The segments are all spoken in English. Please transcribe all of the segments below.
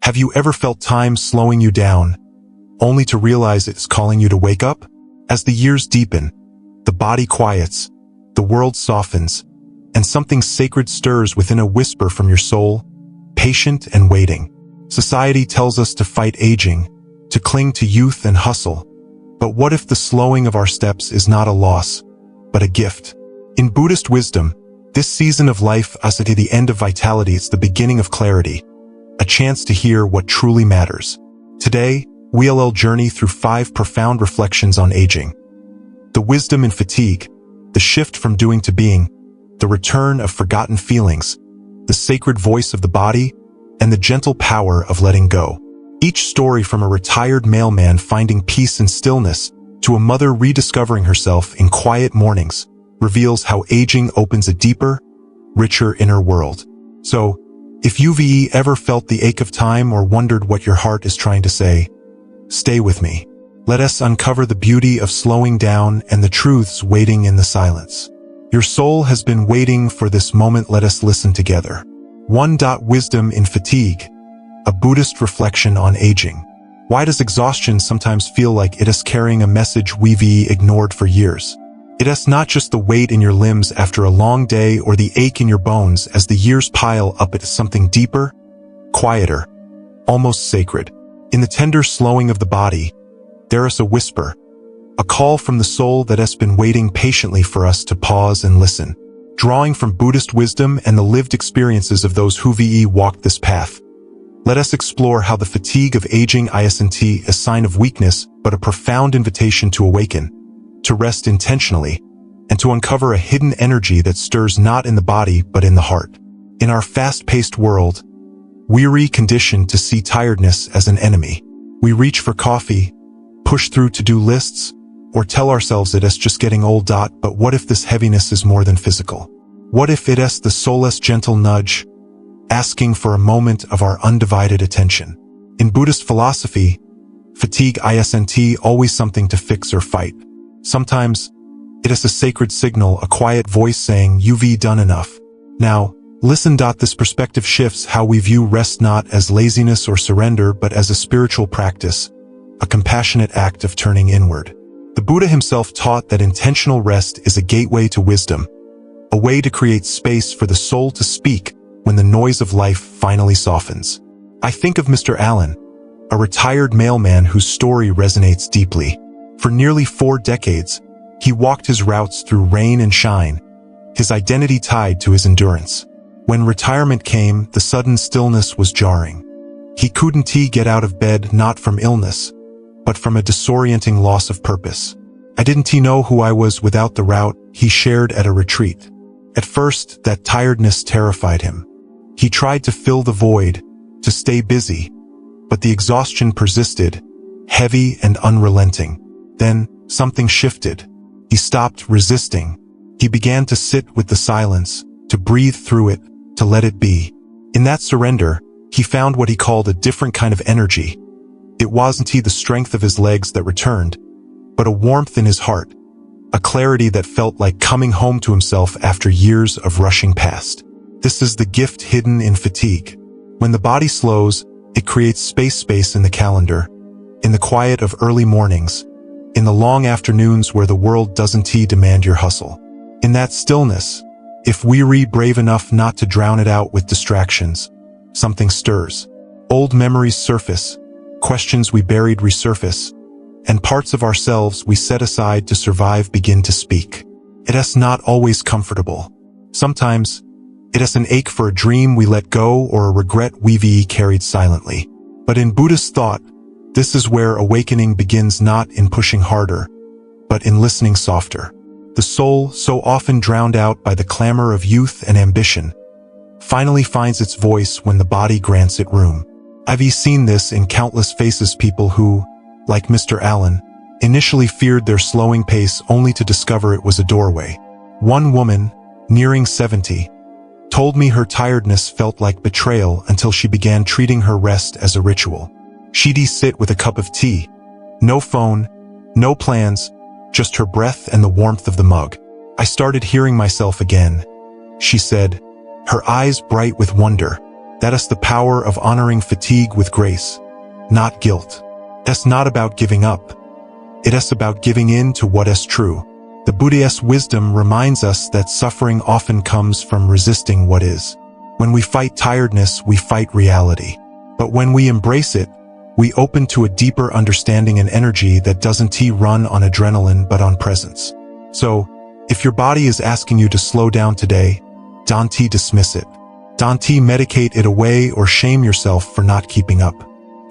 Have you ever felt time slowing you down, only to realize it's calling you to wake up? As the years deepen, the body quiets, the world softens, and something sacred stirs within a whisper from your soul, patient and waiting. Society tells us to fight aging, to cling to youth and hustle. But what if the slowing of our steps is not a loss, but a gift? In Buddhist wisdom, this season of life isn't the end of vitality, it's the beginning of clarity, a chance to hear what truly matters. Today, we'll journey through 5 profound reflections on aging. The wisdom in fatigue, the shift from doing to being, the return of forgotten feelings, the sacred voice of the body, and the gentle power of letting go. Each story, from a retired mailman finding peace and stillness to a mother rediscovering herself in quiet mornings, reveals how aging opens a deeper, richer inner world. So, if you've ever felt the ache of time or wondered what your heart is trying to say, stay with me. Let us uncover the beauty of slowing down and the truths waiting in the silence. Your soul has been waiting for this moment. Let us listen together. 1. Wisdom in fatigue, a Buddhist reflection on aging. Why does exhaustion sometimes feel like it is carrying a message we've ignored for years? It is not just the weight in your limbs after a long day or the ache in your bones as the years pile up. It is something deeper, quieter, almost sacred. In the tender slowing of the body, there is a whisper, a call from the soul that has been waiting patiently for us to pause and listen. Drawing from Buddhist wisdom and the lived experiences of those who've walked this path, let us explore how the fatigue of aging isn't a sign of weakness, but a profound invitation to awaken, to rest intentionally, and to uncover a hidden energy that stirs not in the body but in the heart. In our fast-paced world, we're conditioned to see tiredness as an enemy. We reach for coffee, push through to-do lists, or tell ourselves it is just getting old. But what if this heaviness is more than physical? What if it is the soul's gentle nudge, asking for a moment of our undivided attention? In Buddhist philosophy, fatigue isn't always something to fix or fight. Sometimes, it is a sacred signal, a quiet voice saying, "You've done enough. Now, listen." This perspective shifts how we view rest, not as laziness or surrender, but as a spiritual practice, a compassionate act of turning inward. The Buddha himself taught that intentional rest is a gateway to wisdom, a way to create space for the soul to speak when the noise of life finally softens. I think of Mr. Allen, a retired mailman whose story resonates deeply. For nearly 4 decades, he walked his routes through rain and shine, his identity tied to his endurance. When retirement came, the sudden stillness was jarring. He couldn't get out of bed, not from illness, but from a disorienting loss of purpose. "I didn't know who I was without the route," he shared at a retreat. At first, that tiredness terrified him. He tried to fill the void, to stay busy, but the exhaustion persisted, heavy and unrelenting. Then, something shifted. He stopped resisting. He began to sit with the silence, to breathe through it, to let it be. In that surrender, he found what he called a different kind of energy. It wasn't the strength of his legs that returned, but a warmth in his heart, a clarity that felt like coming home to himself after years of rushing past. This is the gift hidden in fatigue. When the body slows, it creates space in the calendar, in the quiet of early mornings, in the long afternoons where the world doesn't demand your hustle. In that stillness, if we're brave enough not to drown it out with distractions, something stirs. Old memories surface, questions we buried resurface, and parts of ourselves we set aside to survive begin to speak. It is not always comfortable. Sometimes, it is an ache for a dream we let go or a regret we've carried silently. But in Buddhist thought, this is where awakening begins, not in pushing harder, but in listening softer. The soul, so often drowned out by the clamor of youth and ambition, finally finds its voice when the body grants it room. I've seen this in countless faces, people who, like Mr. Allen, initially feared their slowing pace only to discover it was a doorway. One woman, nearing 70, told me her tiredness felt like betrayal until she began treating her rest as a ritual. She'd sit with a cup of tea, no phone, no plans, just her breath and the warmth of the mug. "I started hearing myself again," she said, her eyes bright with wonder. That is the power of honoring fatigue with grace, not guilt. It's not about giving up. It is about giving in to what is true. The Buddhist wisdom reminds us that suffering often comes from resisting what is. When we fight tiredness, we fight reality. But when we embrace it, we open to a deeper understanding and energy that doesn't run on adrenaline but on presence. So, if your body is asking you to slow down today, don't dismiss it. Don't medicate it away or shame yourself for not keeping up.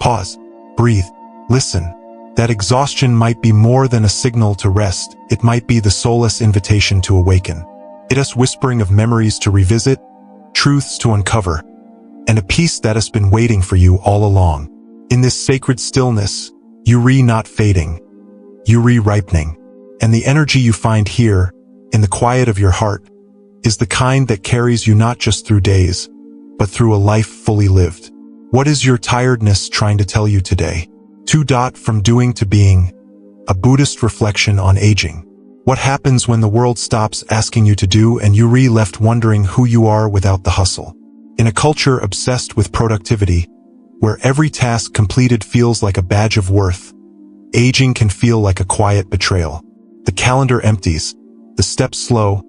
Pause, breathe, listen. That exhaustion might be more than a signal to rest. It might be the soul's invitation to awaken. It is whispering of memories to revisit, truths to uncover, and a peace that has been waiting for you all along. In this sacred stillness, you not fading, you ripening. And the energy you find here, in the quiet of your heart, is the kind that carries you not just through days, but through a life fully lived. What is your tiredness trying to tell you today? From doing to being, a Buddhist reflection on aging. What happens when the world stops asking you to do and you left wondering who you are without the hustle? In a culture obsessed with productivity, where every task completed feels like a badge of worth, aging can feel like a quiet betrayal. The calendar empties, the steps slow,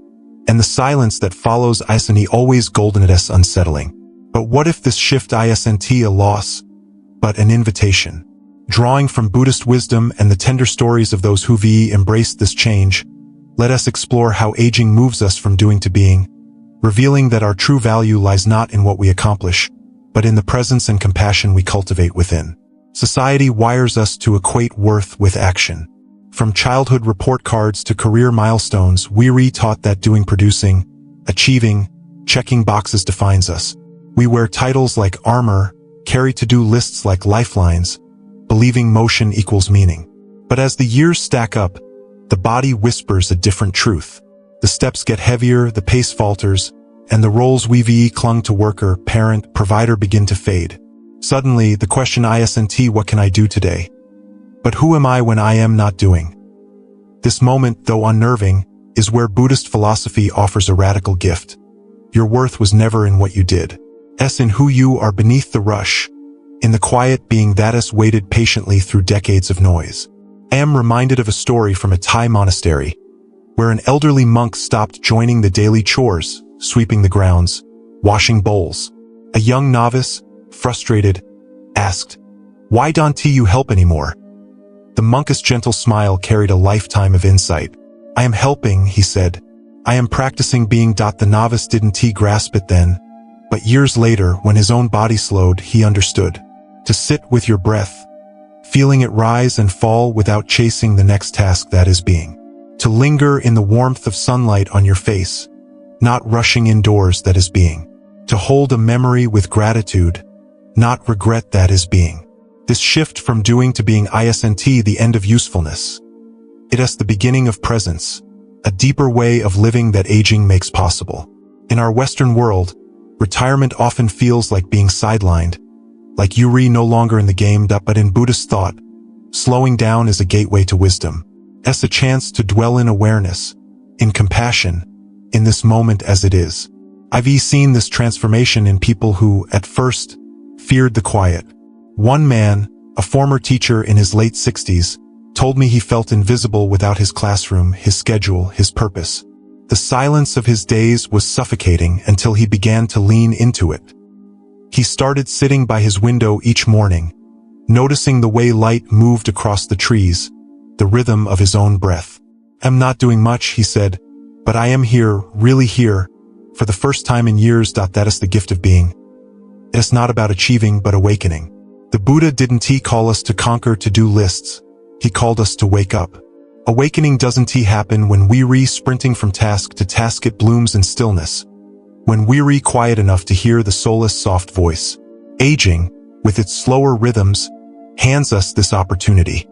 and the silence that follows isn't always golden. It is unsettling. But what if this shift isn't a loss, but an invitation? Drawing from Buddhist wisdom and the tender stories of those who've embraced this change, let us explore how aging moves us from doing to being, revealing that our true value lies not in what we accomplish, but in the presence and compassion we cultivate within. Society wires us to equate worth with action. From childhood report cards to career milestones, we're taught that doing, producing, achieving, checking boxes defines us. We wear titles like armor, carry to-do lists like lifelines, believing motion equals meaning. But as the years stack up, the body whispers a different truth. The steps get heavier, the pace falters, and the roles we've clung to, worker, parent, provider, begin to fade. Suddenly, the question isn't what can I do today? But who am I when I am not doing? This moment, though unnerving, is where Buddhist philosophy offers a radical gift. Your worth was never in what you did. It's in who you are beneath the rush, in the quiet being that has waited patiently through decades of noise. I am reminded of a story from a Thai monastery, where an elderly monk stopped joining the daily chores, sweeping the grounds, washing bowls. A young novice, frustrated, asked, "Why don't you help anymore?" The monk's gentle smile carried a lifetime of insight. "I am helping," he said. "I am practicing being." The novice didn't grasp it then, but years later, when his own body slowed, he understood. To sit with your breath, feeling it rise and fall without chasing the next task, that is being. To linger in the warmth of sunlight on your face, not rushing indoors, that is being. To hold a memory with gratitude, not regret, that is being. This shift from doing to being isn't the end of usefulness. It is the beginning of presence, a deeper way of living that aging makes possible. In our Western world, retirement often feels like being sidelined, like you're no longer in the game. But in Buddhist thought, slowing down is a gateway to wisdom. It's a chance to dwell in awareness, in compassion, in this moment as it is. I've seen this transformation in people who, at first, feared the quiet. One man, a former teacher in his late 60s, told me he felt invisible without his classroom, his schedule, his purpose. The silence of his days was suffocating until he began to lean into it. He started sitting by his window each morning, noticing the way light moved across the trees, the rhythm of his own breath. "I'm not doing much," he said, "but I am here, really here, for the first time in years. That is the gift of being. It's not about achieving but awakening." The Buddha didn't call us to conquer to-do lists. He called us to wake up. Awakening doesn't happen when we're sprinting from task to task. It blooms in stillness, when we're quiet enough to hear the soul's soft voice. Aging, with its slower rhythms, hands us this opportunity.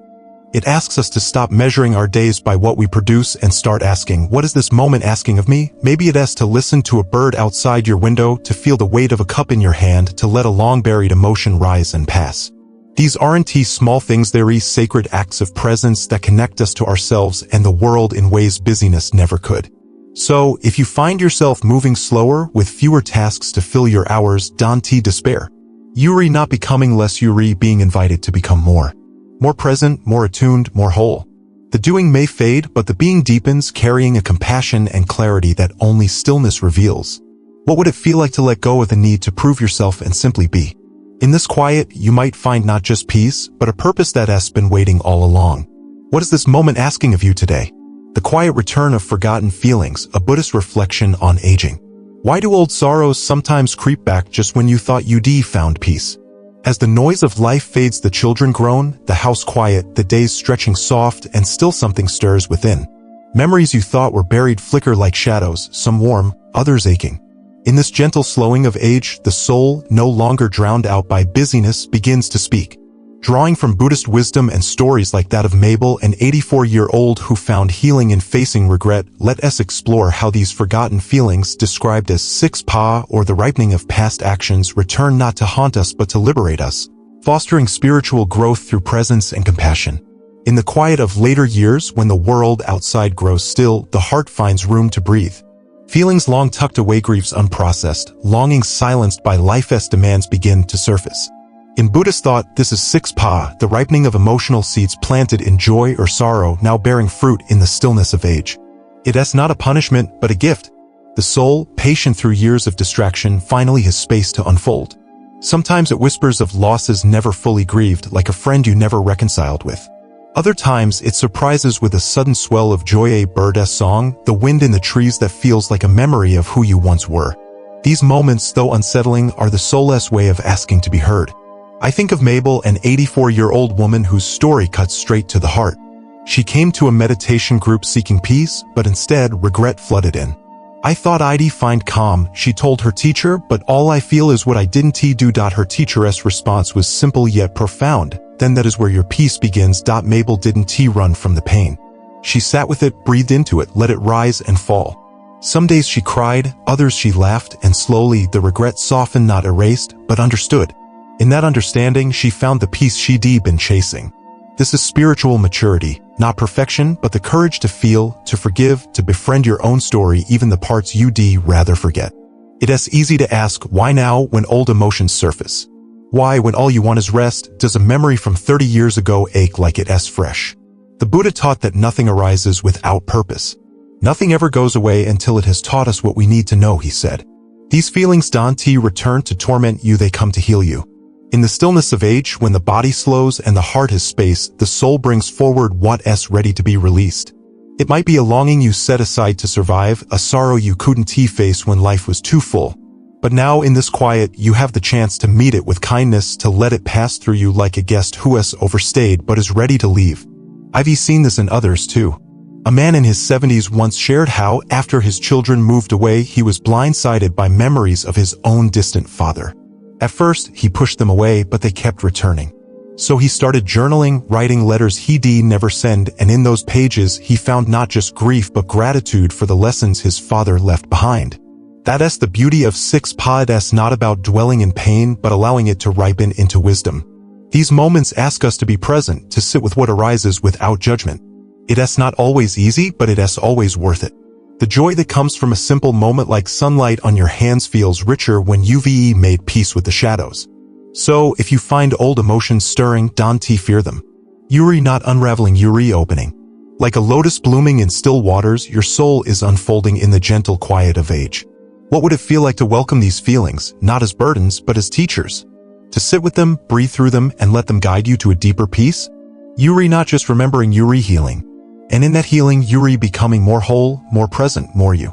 It asks us to stop measuring our days by what we produce and start asking, what is this moment asking of me? Maybe it is to listen to a bird outside your window, to feel the weight of a cup in your hand, to let a long-buried emotion rise and pass. These aren't small things, they're sacred acts of presence that connect us to ourselves and the world in ways busyness never could. So, if you find yourself moving slower with fewer tasks to fill your hours, don't despair. Yuri not becoming less Yuri, being invited to become more. More present, more attuned, more whole. The doing may fade, but the being deepens, carrying a compassion and clarity that only stillness reveals. What would it feel like to let go of the need to prove yourself and simply be? In this quiet, you might find not just peace, but a purpose that has been waiting all along. What is this moment asking of you today? The quiet return of forgotten feelings, a Buddhist reflection on aging. Why do old sorrows sometimes creep back just when you thought you'd found peace? As the noise of life fades, the children groan, the house quiet, the days stretching soft, and still something stirs within. Memories you thought were buried flicker like shadows, some warm, others aching. In this gentle slowing of age, the soul, no longer drowned out by busyness, begins to speak. Drawing from Buddhist wisdom and stories like that of Mabel, an 84-year-old who found healing in facing regret, let us explore how these forgotten feelings, described as six pa or the ripening of past actions, return not to haunt us but to liberate us, fostering spiritual growth through presence and compassion. In the quiet of later years, when the world outside grows still, the heart finds room to breathe. Feelings long tucked away, griefs unprocessed, longings silenced by life's demands begin to surface. In Buddhist thought, this is six pa, the ripening of emotional seeds planted in joy or sorrow, now bearing fruit in the stillness of age. It is not a punishment, but a gift. The soul, patient through years of distraction, finally has space to unfold. Sometimes it whispers of losses never fully grieved, like a friend you never reconciled with. Other times, it surprises with a sudden swell of joy, a bird's song, the wind in the trees that feels like a memory of who you once were. These moments, though unsettling, are the soul's way of asking to be heard. I think of Mabel, an 84-year-old woman whose story cuts straight to the heart. She came to a meditation group seeking peace, but instead regret flooded in. I thought I'd find calm, she told her teacher, but all I feel is what I didn't do. Her teacher's response was simple yet profound. Then that is where your peace begins. Mabel didn't run from the pain. She sat with it, breathed into it, let it rise and fall. Some days she cried, others she laughed, and slowly the regret softened, not erased, but understood. In that understanding, she found the peace she'd been chasing. This is spiritual maturity, not perfection, but the courage to feel, to forgive, to befriend your own story, even the parts you'd rather forget. It is easy to ask, why now, when old emotions surface? Why, when all you want is rest, does a memory from 30 years ago ache like it is fresh? The Buddha taught that nothing arises without purpose. Nothing ever goes away until it has taught us what we need to know, he said. These feelings don't return to torment you, they come to heal you. In the stillness of age, when the body slows and the heart has space, the soul brings forward what is ready to be released. It might be a longing you set aside to survive, a sorrow you couldn't face when life was too full. But now in this quiet, you have the chance to meet it with kindness, to let it pass through you like a guest who has overstayed but is ready to leave. I've seen this in others too. A man in his 70s once shared how, after his children moved away, he was blindsided by memories of his own distant father. At first, he pushed them away, but they kept returning. So he started journaling, writing letters he'd never send, and in those pages, he found not just grief but gratitude for the lessons his father left behind. That is the beauty of six pa. It is not about dwelling in pain, but allowing it to ripen into wisdom. These moments ask us to be present, to sit with what arises without judgment. It is not always easy, but it is always worth it. The joy that comes from a simple moment like sunlight on your hands feels richer when you've made peace with the shadows. So, if you find old emotions stirring, don't fear them. Yuri not unraveling, Yuri opening. Like a lotus blooming in still waters, your soul is unfolding in the gentle quiet of age. What would it feel like to welcome these feelings, not as burdens, but as teachers? To sit with them, breathe through them, and let them guide you to a deeper peace? Yuri not just remembering, Yuri healing. And in that healing, Yuri becoming more whole, more present, more you.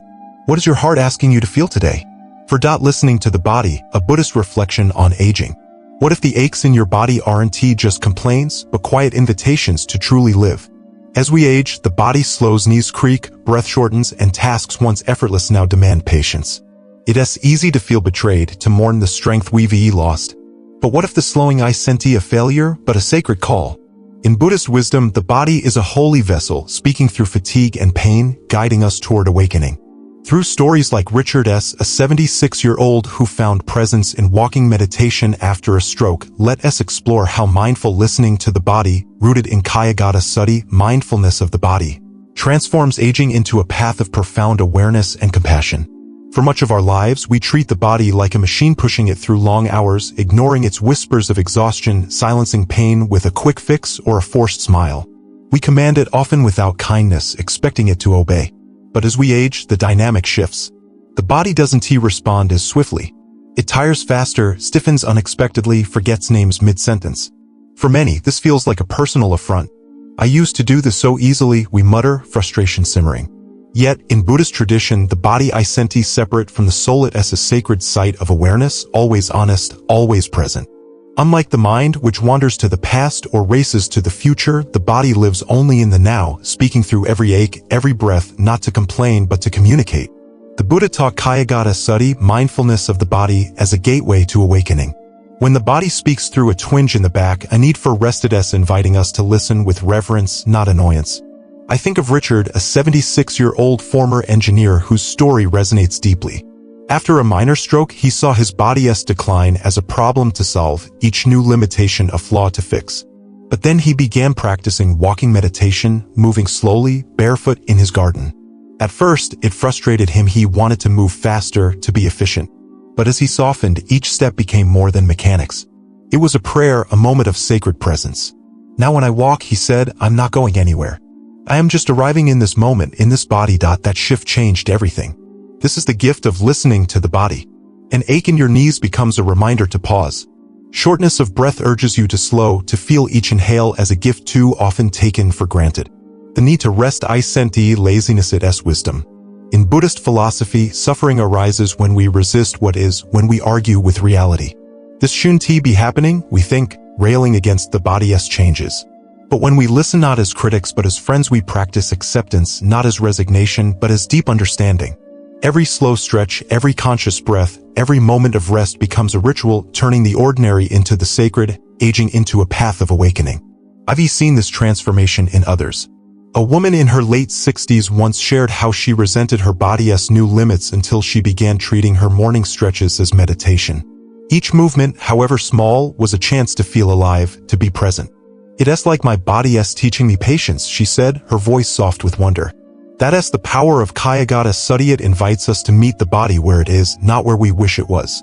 What is your heart asking you to feel today? For listening to the body, a Buddhist reflection on aging. What if the aches in your body aren't just complaints, but quiet invitations to truly live? As we age, the body slows, knees creak, breath shortens, and tasks once effortless now demand patience. It is easy to feel betrayed, to mourn the strength we've lost. But what if the slowing isn't a failure, but a sacred call? In Buddhist wisdom, the body is a holy vessel, speaking through fatigue and pain, guiding us toward awakening. Through stories like Richard S., a 76-year-old who found presence in walking meditation after a stroke, let us explore how mindful listening to the body, rooted in Kayagata Sati, mindfulness of the body, transforms aging into a path of profound awareness and compassion. For much of our lives, we treat the body like a machine, pushing it through long hours, ignoring its whispers of exhaustion, silencing pain with a quick fix or a forced smile. We command it, often without kindness, expecting it to obey. But as we age, the dynamic shifts. The body doesn't respond as swiftly. It tires faster, stiffens unexpectedly, forgets names mid-sentence. For many, this feels like a personal affront. "I used to do this so easily," we mutter, frustration simmering. Yet, in Buddhist tradition, the body I senti, separate from the soul, it as a sacred site of awareness, always honest, always present. Unlike the mind, which wanders to the past or races to the future, the body lives only in the now, speaking through every ache, every breath, not to complain but to communicate. The Buddha taught Kayagata Sati, mindfulness of the body, as a gateway to awakening. When the body speaks through a twinge in the back, a need for restedness, inviting us to listen with reverence, not annoyance. I think of Richard, a 76-year-old former engineer whose story resonates deeply. After a minor stroke, he saw his body's decline as a problem to solve, each new limitation a flaw to fix. But then he began practicing walking meditation, moving slowly, barefoot in his garden. At first, it frustrated him. He wanted to move faster, to be efficient. But as he softened, each step became more than mechanics. It was a prayer, a moment of sacred presence. "Now when I walk," he said, "I'm not going anywhere. I am just arriving in this moment, in this body." That shift changed everything. This is the gift of listening to the body. An ache in your knees becomes a reminder to pause. Shortness of breath urges you to slow, to feel each inhale as a gift too often taken for granted. The need to rest, I senti, laziness, it as wisdom. In Buddhist philosophy, suffering arises when we resist what is, when we argue with reality. This shouldn't be happening, we think, railing against the body's changes. But when we listen not as critics but as friends, we practice acceptance, not as resignation but as deep understanding. Every slow stretch, every conscious breath, every moment of rest becomes a ritual, turning the ordinary into the sacred, aging into a path of awakening. I've seen this transformation in others. A woman in her late 60s once shared how she resented her body's new limits until she began treating her morning stretches as meditation. Each movement, however small, was a chance to feel alive, to be present. "It's like my body's teaching me patience," she said, her voice soft with wonder. That's the power of Kayagata Sati. It invites us to meet the body where it is, not where we wish it was.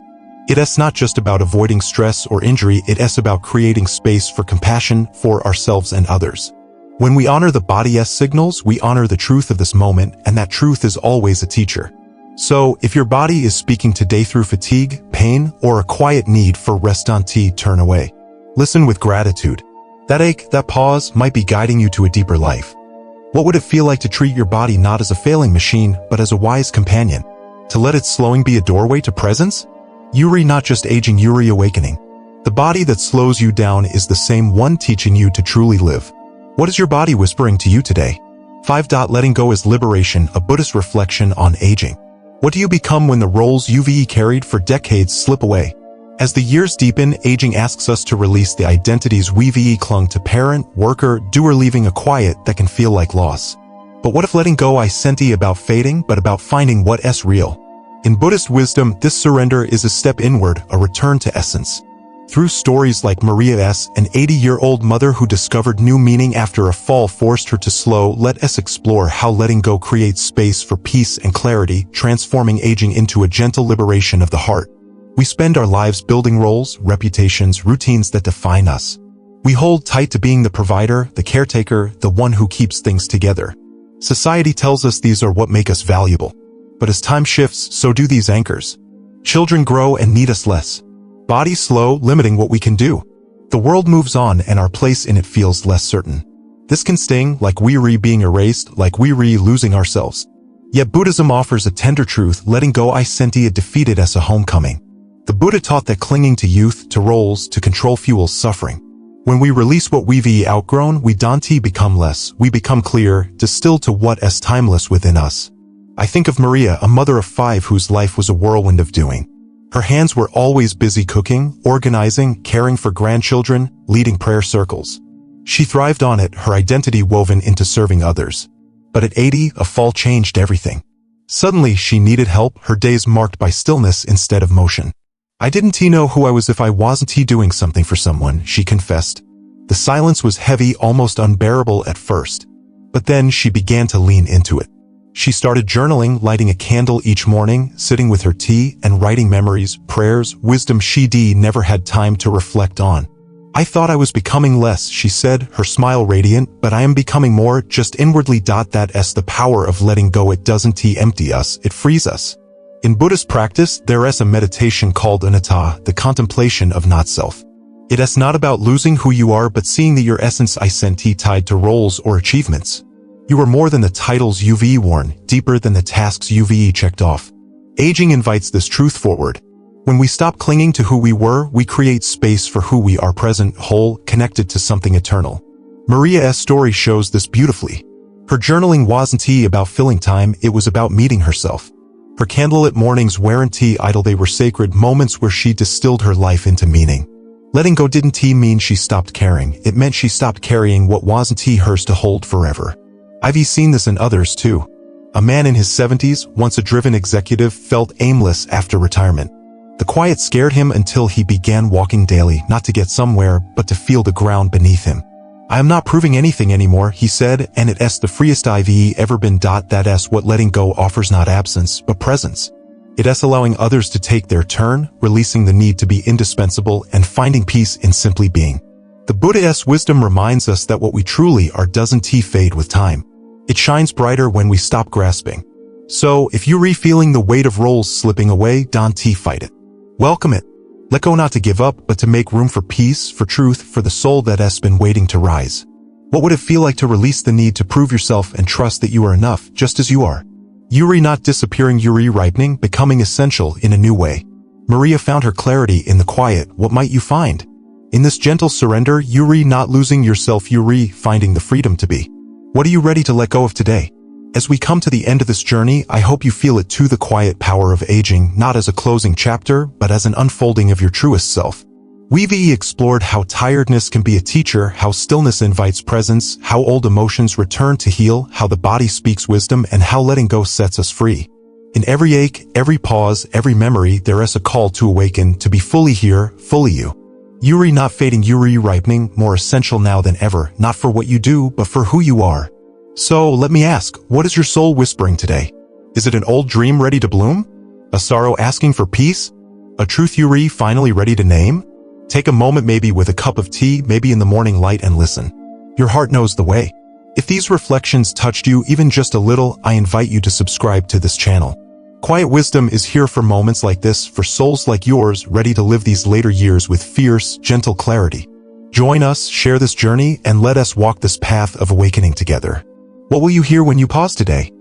It's not just about avoiding stress or injury, it's about creating space for compassion, for ourselves and others. When we honor the body's signals, we honor the truth of this moment, and that truth is always a teacher. So, if your body is speaking today through fatigue, pain, or a quiet need for rest, turn away. Listen with gratitude. That ache, that pause, might be guiding you to a deeper life. What would it feel like to treat your body not as a failing machine, but as a wise companion? To let its slowing be a doorway to presence? Yuri, not just aging, Yuri, awakening. The body that slows you down is the same one teaching you to truly live. What is your body whispering to you today? 5. Letting go is liberation, a Buddhist reflection on aging. What do you become when the roles you've carried for decades slip away? As the years deepen, aging asks us to release the identities we've clung to: parent, worker, doer, leaving a quiet that can feel like loss. But what if letting go I senti about fading, but about finding what's real? In Buddhist wisdom, this surrender is a step inward, a return to essence. Through stories like Maria's, an 80-year-old mother who discovered new meaning after a fall forced her to slow, let us explore how letting go creates space for peace and clarity, transforming aging into a gentle liberation of the heart. We spend our lives building roles, reputations, routines that define us. We hold tight to being the provider, the caretaker, the one who keeps things together. Society tells us these are what make us valuable. But as time shifts, so do these anchors. Children grow and need us less. Bodies slow, limiting what we can do. The world moves on and our place in it feels less certain. This can sting, like we being erased, like we losing ourselves. Yet Buddhism offers a tender truth: letting go I senti, it defeated as a homecoming. The Buddha taught that clinging to youth, to roles, to control fuels suffering. When we release what we've outgrown, we become less, we become clear, distilled to what's timeless within us. I think of Maria, a mother of 5 whose life was a whirlwind of doing. Her hands were always busy cooking, organizing, caring for grandchildren, leading prayer circles. She thrived on it, her identity woven into serving others. But at 80, a fall changed everything. Suddenly, she needed help, her days marked by stillness instead of motion. "I didn't know who I was if I wasn't doing something for someone," she confessed. The silence was heavy, almost unbearable at first. But then she began to lean into it. She started journaling, lighting a candle each morning, sitting with her tea, and writing memories, prayers, wisdom she'd never had time to reflect on. "I thought I was becoming less," she said, her smile radiant, "but I am becoming more, just inwardly. That's the power of letting go. It doesn't empty us, it frees us." In Buddhist practice, there is a meditation called anatta, the contemplation of not-self. It is not about losing who you are, but seeing that your essence isn't tied to roles or achievements. You are more than the titles you've worn, deeper than the tasks you've checked off. Aging invites this truth forward. When we stop clinging to who we were, we create space for who we are, present, whole, connected to something eternal. Maria's story shows this beautifully. Her journaling wasn't about filling time, it was about meeting herself. Her candlelit mornings weren't idle, they were sacred moments where she distilled her life into meaning. Letting go didn't mean she stopped caring, it meant she stopped carrying what wasn't hers to hold forever. I've seen this in others too. A man in his 70s, once a driven executive, felt aimless after retirement. The quiet scared him until he began walking daily, not to get somewhere, but to feel the ground beneath him. "I am not proving anything anymore," he said, "and it's the freest I've ever been. That's what letting go offers, not absence, but presence. It is allowing others to take their turn, releasing the need to be indispensable, and finding peace in simply being." The Buddhist wisdom reminds us that what we truly are doesn't fade with time. It shines brighter when we stop grasping. So, if you're feeling the weight of roles slipping away, don't fight it. Welcome it. Let go, not to give up, but to make room for peace, for truth, for the soul that has been waiting to rise. What would it feel like to release the need to prove yourself and trust that you are enough, just as you are? Yuri not disappearing, Yuri ripening, becoming essential in a new way. Maria found her clarity in the quiet. What might you find? In this gentle surrender, Yuri not losing yourself, Yuri finding the freedom to be. What are you ready to let go of today? As we come to the end of this journey, I hope you feel it too, the quiet power of aging, not as a closing chapter, but as an unfolding of your truest self. We've explored how tiredness can be a teacher, how stillness invites presence, how old emotions return to heal, how the body speaks wisdom, and how letting go sets us free. In every ache, every pause, every memory, there is a call to awaken, to be fully here, fully you. Yuri not fading, Yuri ripening, more essential now than ever, not for what you do, but for who you are. So, let me ask, what is your soul whispering today? Is it an old dream ready to bloom? A sorrow asking for peace? A truth Yuri finally ready to name? Take a moment, maybe with a cup of tea, maybe in the morning light, and listen. Your heart knows the way. If these reflections touched you even just a little, I invite you to subscribe to this channel. Quiet Wisdom is here for moments like this, for souls like yours ready to live these later years with fierce, gentle clarity. Join us, share this journey, and let us walk this path of awakening together. What will you hear when you pause today?